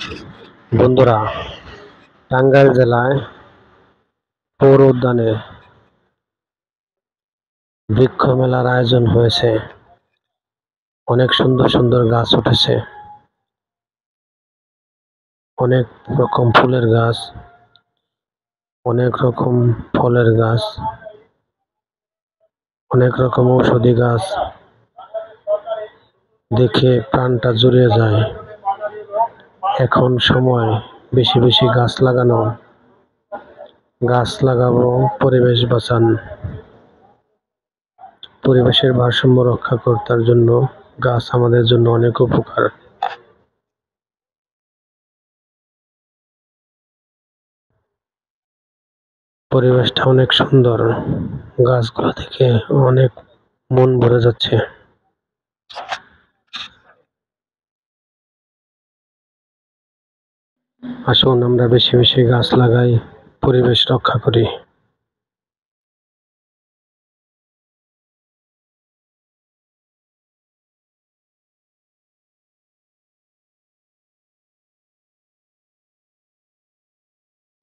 বন্ধুরা, টাঙ্গাইল জেলায় পৌর উদ্যানে বৃক্ষ মেলার আয়োজন হয়েছে। অনেক সুন্দর সুন্দর গাছ উঠেছে, অনেক রকম ফুলের গাছ, অনেক রকম ফলের গাছ, অনেক রকম ঔষধি গাছ। দেখে প্রাণটা জুড়িয়ে যায়। এখন সময় বেশি বেশি গাছ লাগানো। গাছ লাগাবো, পরিবেশ বাঁচান। পরিবেশের ভারসাম্য রক্ষা করার জন্য গাছ আমাদের জন্য অনেক উপকার। পরিবেশটা অনেক সুন্দর, গাছগুলো থেকে অনেক মন ভরে যাচ্ছে। আসুন আমরা বেশি বেশি গাছ লাগাই, পরিবেশ রক্ষা করি।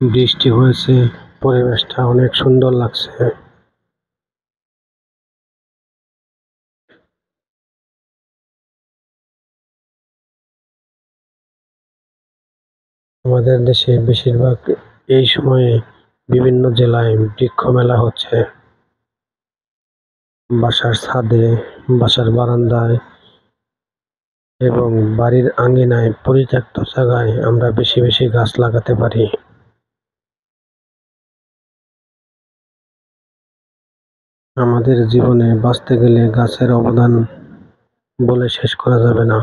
বৃষ্টি হয়েছে, পরিবেশটা অনেক সুন্দর লাগছে। আমাদের দেশে বেশিরভাগ এই সময়ে বিভিন্ন জেলায় বৃক্ষ মেলা হচ্ছে। বাসার ছাদে, বাসার বারান্দায় এবং বাড়ির আঙিনায় পরিত্যক্ত জায়গায় আমরা বেশি বেশি গাছ লাগাতে পারি। আমাদের জীবনে বাঁচতে গেলে গাছের অবদান বলে শেষ করা যাবে না।